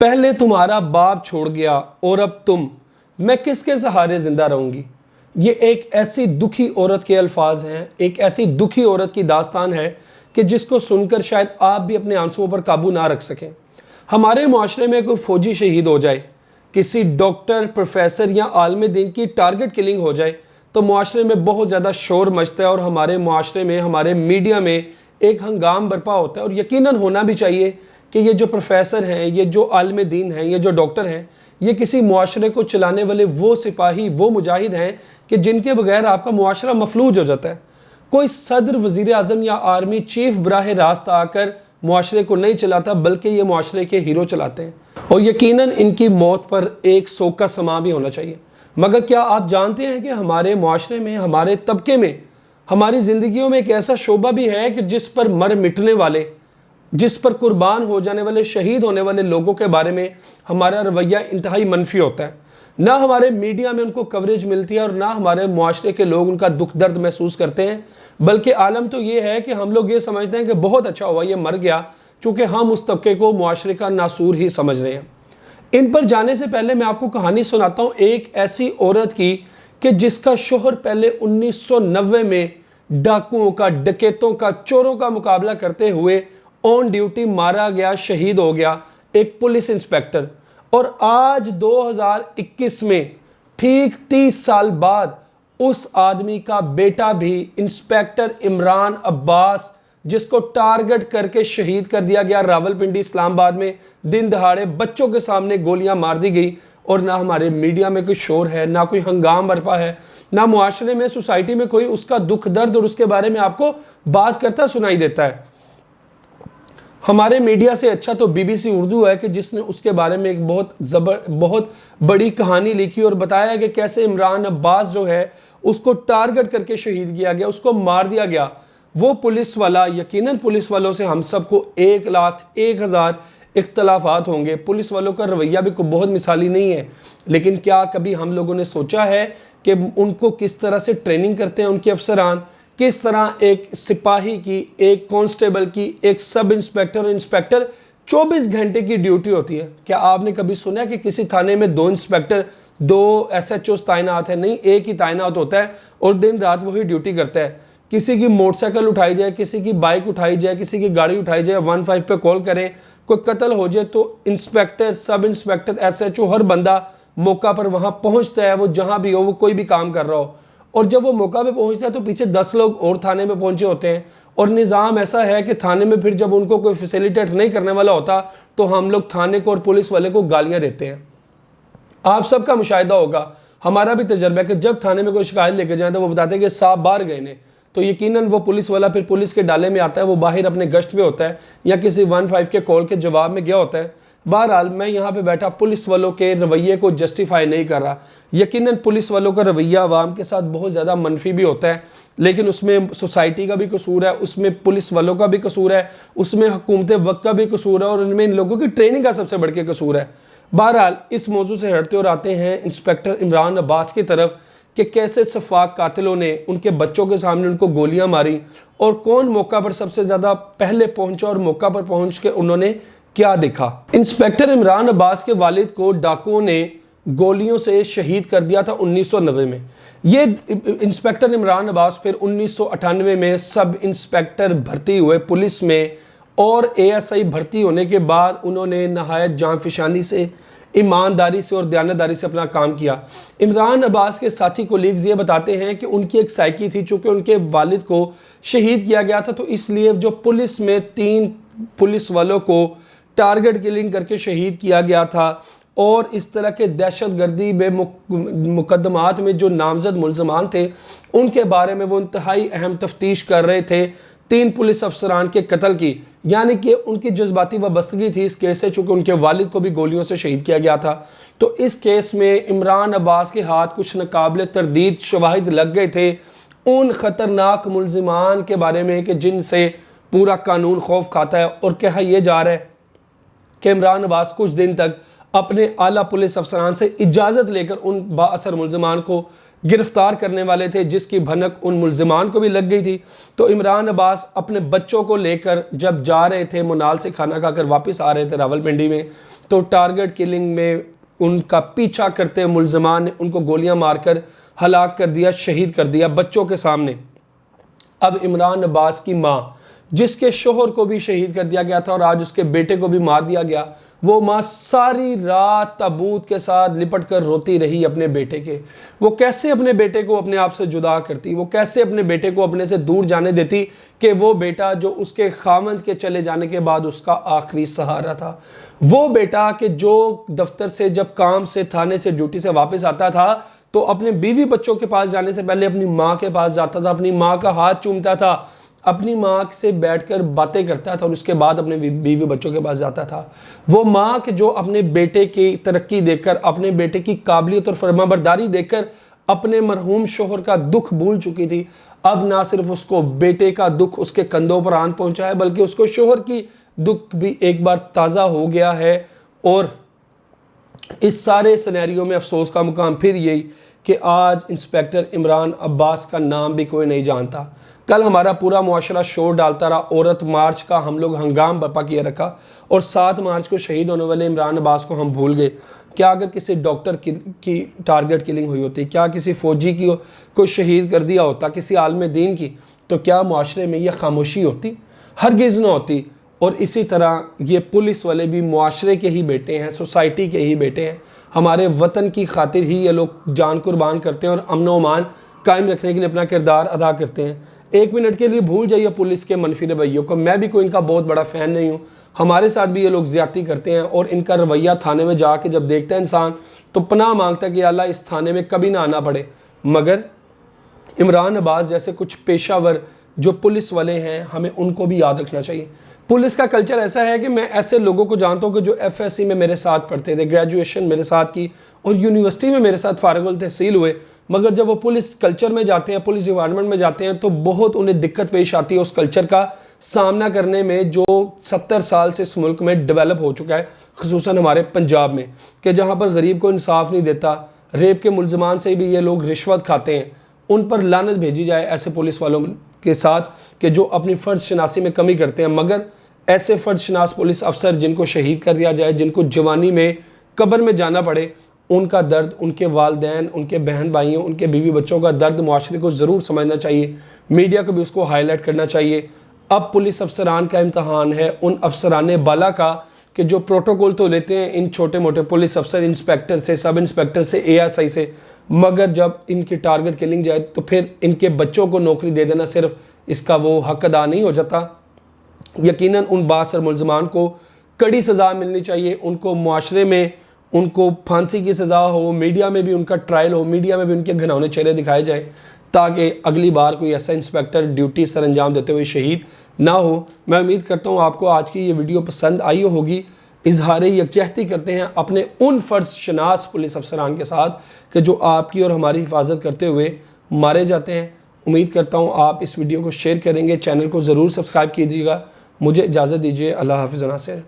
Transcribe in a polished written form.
पहले तुम्हारा बाप छोड़ गया और अब तुम, मैं किसके सहारे जिंदा रहूंगी। ये एक ऐसी दुखी औरत के अल्फाज हैं, एक ऐसी दुखी औरत की दास्तान है कि जिसको सुनकर शायद आप भी अपने आंसुओं पर काबू ना रख सकें। हमारे मुआशरे में कोई फौजी शहीद हो जाए, किसी डॉक्टर, प्रोफेसर या आलम दीन की टारगेट किलिंग हो जाए तो मुआशरे में बहुत ज़्यादा शोर मचता है और हमारे मुआशरे में, हमारे मीडिया में एक हंगाम बर्पा होता है। और यकीनन होना भी चाहिए कि ये जो प्रोफेसर हैं, ये जो आलम दीन हैं, ये जो डॉक्टर हैं, ये किसी मुआशरे को चलाने वाले वो सिपाही, वो मुजाहिद हैं कि जिनके बगैर आपका मुआशरा मफलूज हो जाता है। कोई सदर, वज़ीर आज़म या आर्मी चीफ बराह रास्त आकर मुआशरे को नहीं चलाता, बल्कि ये मुआशरे के हीरो चलाते हैं। और यकीनन इनकी मौत पर एक शोक का समा भी होना चाहिए। मगर क्या आप जानते हैं कि हमारे मुआशरे में, हमारे तबके में, हमारी ज़िंदगियों में एक ऐसा शोबा भी है कि जिस पर मर मिटने वाले, जिस पर कुर्बान हो जाने वाले, शहीद होने वाले लोगों के बारे में हमारा रवैया इंतहाई मनफी होता है। ना हमारे मीडिया में उनको कवरेज मिलती है और ना हमारे मुआशरे के लोग उनका दुख दर्द महसूस करते हैं। बल्कि आलम तो ये है कि हम लोग ये समझते हैं कि बहुत अच्छा हुआ ये मर गया, चूँकि हम उस तबके को मुआशरे का नासूर ही समझ रहे हैं। इन पर जाने से पहले मैं आपको कहानी सुनाता हूँ एक ऐसी औरत की कि जिसका शोहर पहले 1990 में डाकुओं का, डकैतों का, चोरों का मुकाबला करते हुए ऑन ड्यूटी मारा गया, शहीद हो गया, एक पुलिस इंस्पेक्टर। और आज 2021 में ठीक 30 साल बाद उस आदमी का बेटा भी, इंस्पेक्टर इमरान अब्बास, जिसको टारगेट करके शहीद कर दिया गया रावलपिंडी, इस्लामाबाद में, दिन दहाड़े बच्चों के सामने गोलियां मार दी गई। और ना हमारे मीडिया में कोई शोर है, ना कोई हंगाम बरपा है, ना मुआशरे में, सोसाइटी में कोई उसका दुख दर्द और उसके बारे में आपको बात करता सुनाई देता है। हमारे मीडिया से अच्छा तो BBC उर्दू है कि जिसने उसके बारे में एक बहुत बड़ी कहानी लिखी और बताया कि कैसे इमरान अब्बास जो है उसको टारगेट करके शहीद किया गया, उसको मार दिया गया। वो पुलिस वाला, यकीनन पुलिस वालों से हम सबको 1,01,000 इख्तलाफात होंगे। पुलिस वालों का रवैया भी कोई बहुत मिसाली नहीं है। लेकिन क्या कभी हम लोगों ने सोचा है कि उनको किस तरह से ट्रेनिंग करते हैं उनके अफसरान, किस तरह एक सिपाही की, एक कांस्टेबल की, एक सब इंस्पेक्टर और इंस्पेक्टर 24 घंटे की ड्यूटी होती है। क्या आपने कभी सुना है कि किसी थाने में 2 इंस्पेक्टर, 2 SHOs तैनात है? नहीं, एक ही तैनात होता है और दिन रात वही ड्यूटी करता है। किसी की मोटरसाइकिल उठाई जाए, किसी की बाइक उठाई जाए, किसी की गाड़ी उठाई जाए, 15 पे कॉल करें, कोई कत्ल हो जाए तो इंस्पेक्टर, सब इंस्पेक्टर, SHO, हर बंदा मौका पर वहाँ पहुँचता है। वो जहाँ भी हो, वो कोई भी काम कर रहा हो। और जब वो मौका पे पहुंचता है तो पीछे 10 लोग और थाने में पहुंचे होते हैं। और निज़ाम ऐसा है कि थाने में फिर जब उनको कोई फैसिलिटेट नहीं करने वाला होता तो हम लोग थाने को और पुलिस वाले को गालियां देते हैं। आप सबका मुशाहिदा होगा, हमारा भी तजर्बा है कि जब थाने में कोई शिकायत लेके जाए तो वो बताते हैं कि साहब बाहर गए ने, तो यकीनन वो पुलिस वाला फिर पुलिस के डाले में आता है, वो बाहर अपने गश्त पे होता है या किसी 15 के कॉल के जवाब में गया होता है। बहरहाल मैं यहाँ पे बैठा पुलिस वालों के रवैये को जस्टिफाई नहीं कर रहा। यकीनन पुलिस वालों का रवैया आवाम के साथ बहुत ज़्यादा मनफी भी होता है, लेकिन उसमें सोसाइटी का भी कसूर है, उसमें पुलिस वालों का भी कसूर है, उसमें हुकूमत वक्त का भी कसूर है और उनमें इन लोगों की ट्रेनिंग का सबसे बढ़ के कसूर है। बहरहाल इस मौजू से हटते और आते हैं इंस्पेक्टर इमरान अब्बास की तरफ कि कैसे सफाक कातिलों ने उनके बच्चों के सामने उनको गोलियां मारी और कौन मौका पर सबसे ज़्यादा पहले पहुंचा और मौका पर पहुंच के उन्होंने क्या देखा। इंस्पेक्टर इमरान अब्बास के वालिद को डाकुओं ने गोलियों से शहीद कर दिया था 1990 में। ये इंस्पेक्टर इमरान अब्बास फिर 1998 में सब इंस्पेक्टर भर्ती हुए पुलिस में और ASI भर्ती होने के बाद उन्होंने नहायत जांफिशानी से, ईमानदारी से और दयानतदारी से अपना काम किया। इमरान अब्बास के साथी कोलीग्स ये बताते हैं कि उनकी एक साइकी थी, चूँकि उनके वालिद को शहीद किया गया था तो इसलिए जो पुलिस में 3 पुलिस वालों को टारगेट किलिंग करके शहीद किया गया था और इस तरह के दहशतगर्दी में मुकदमात में जो नामजद मुल्ज़मान थे उनके बारे में वो इंतहाई अहम तफ्तीश कर रहे थे 3 पुलिस अफसरान के कत्ल की। यानी कि उनकी जज्बाती वाबस्तगी थी इस केस से, चूँकि उनके वालिद को भी गोलियों से शहीद किया गया था। तो इस केस में इमरान अब्बास के हाथ कुछ नाकाबिले तरदीद शवाहिद लग गए थे उन ख़तरनाक मुल्ज़मान के बारे में कि जिनसे पूरा कानून खौफ खाता है। और कहा यह जा रहा है कि इमरान अब्बास कुछ दिन तक अपने आला पुलिस अफसरान से इजाज़त लेकर उन बाअसर मुल्ज़मान को गिरफ्तार करने वाले थे, जिसकी भनक उन मुल्जिमान को भी लग गई थी। तो इमरान अब्बास अपने बच्चों को लेकर जब जा रहे थे, मुनाल से खाना खाकर वापस आ रहे थे रावलपिंडी में, तो टारगेट किलिंग में उनका पीछा करते मुल्जिमान ने उनको गोलियां मारकर हलाक कर दिया, शहीद कर दिया बच्चों के सामने। अब इमरान अब्बास की माँ, जिसके शोहर को भी शहीद कर दिया गया था और आज उसके बेटे को भी मार दिया गया, वो माँ सारी रात ताबूत के साथ लिपट कर रोती रही अपने बेटे के। वो कैसे अपने बेटे को अपने आप से जुदा करती, वो कैसे अपने बेटे को अपने से दूर जाने देती कि वो बेटा जो उसके खामंद के चले जाने के बाद उसका आखिरी सहारा था, वो बेटा कि जो दफ्तर से जब काम से थाने से ड्यूटी से वापस आता था तो अपने बीवी बच्चों के पास जाने से पहले अपनी माँ के पास जाता था, अपनी माँ का हाथ चूमता था, अपनी माँ से बैठकर बातें करता था और उसके बाद अपने बीवी बच्चों के पास जाता था। वो माँ के जो अपने बेटे की तरक्की देखकर, अपने बेटे की काबिलियत और फरमाबरदारी देखकर अपने मरहूम शोहर का दुख भूल चुकी थी, अब ना सिर्फ उसको बेटे का दुख उसके कंधों पर आन पहुंचा है, बल्कि उसको शोहर की दुख भी एक बार ताज़ा हो गया है। और इस सारे सिनेरियो में अफसोस का मुकाम फिर यही कि आज इंस्पेक्टर इमरान अब्बास का नाम भी कोई नहीं जानता। कल हमारा पूरा मुआशरा शोर डालता रहा, औरत मार्च का हम लोग हंगाम बर्पा किया रखा, और 7 मार्च को शहीद होने वाले इमरान अब्बास को हम भूल गए। क्या अगर किसी डॉक्टर की टारगेट किलिंग हुई होती, क्या किसी फौजी की को शहीद कर दिया होता, किसी आलम दीन की, तो क्या मुआशरे में यह खामोशी होती? हरगिज़ न होती। और इसी तरह ये पुलिस वाले भी मुआशरे के ही बेटे हैं, सोसाइटी के ही बेटे हैं। हमारे वतन की खातिर ही ये लोग जान कुर्बान करते हैं और अमन व अमान कायम रखने के लिए अपना किरदार अदा करते हैं। 1 मिनट के लिए भूल जाइए पुलिस के मनफी रवैयों को। मैं भी कोई इनका बहुत बड़ा फ़ैन नहीं हूँ, हमारे साथ भी ये लोग ज़्यादती करते हैं। और इनका रवैया थाने में जाके जब देखता है इंसान तो पनाह मांगता है कि अल्लाह इस थाने में कभी ना आना पड़े। मगर इमरान अब्बास जैसे कुछ पेशावर जो पुलिस वाले हैं, हमें उनको भी याद रखना चाहिए। पुलिस का कल्चर ऐसा है कि मैं ऐसे लोगों को जानता हूँ कि जो FSC में मेरे साथ पढ़ते थे, ग्रेजुएशन मेरे साथ की और यूनिवर्सिटी में मेरे साथ फारगुल तहसील हुए, मगर जब वो पुलिस कल्चर में जाते हैं, पुलिस डिपार्टमेंट में जाते हैं, तो बहुत उन्हें दिक्कत पेश आती है उस कल्चर का सामना करने में जो 70 साल से इस मुल्क में डेवलप हो चुका है, खुसूसन हमारे पंजाब में, कि जहाँ पर गरीब को इंसाफ नहीं देता। रेप के मुल्ज़मान से भी ये लोग रिश्वत खाते हैं। उन पर लानत भेजी जाए ऐसे पुलिस वालों के साथ कि जो अपनी फ़र्ज शनासी में कमी करते हैं। मगर ऐसे फ़र्ज शनास पुलिस अफसर जिनको शहीद कर दिया जाए, जिनको जवानी में कब्र में जाना पड़े, उनका दर्द, उनके वालदैन, उनके बहन भाइयों, उनके बीवी बच्चों का दर्द मुआशरे को ज़रूर समझना चाहिए। मीडिया को भी उसको हाईलाइट करना चाहिए। अब पुलिस अफसरान का इम्तहान है उन अफसरान बाला का कि जो प्रोटोकॉल तो लेते हैं इन छोटे मोटे पुलिस अफसर, इंस्पेक्टर से, सब इंस्पेक्टर से, ASI से, मगर जब इनकी टारगेट किलिंग जाए तो फिर इनके बच्चों को नौकरी दे देना सिर्फ इसका वो हक अदा नहीं हो जाता। यकीनन उन बासर मुल्ज़मान को कड़ी सज़ा मिलनी चाहिए, उनको मुआशरे में उनको फांसी की सज़ा हो, मीडिया में भी उनका ट्रायल हो, मीडिया में भी उनके घिनौने चेहरे दिखाए जाए, ताकि अगली बार कोई ऐसा इंस्पेक्टर ड्यूटी सर अंजाम देते हुए शहीद ना हो। मैं उम्मीद करता हूँ आपको आज की ये वीडियो पसंद आई होगी। इजहार यकजहती करते हैं अपने उन फ़र्ज शनास पुलिस अफसरान के साथ कि जो आपकी और हमारी हिफाजत करते हुए मारे जाते हैं। उम्मीद करता हूँ आप इस वीडियो को शेयर करेंगे, चैनल को ज़रूर सब्सक्राइब कीजिएगा। मुझे इजाज़त दीजिए। अल्लाह हाफ़िज़। नासिर।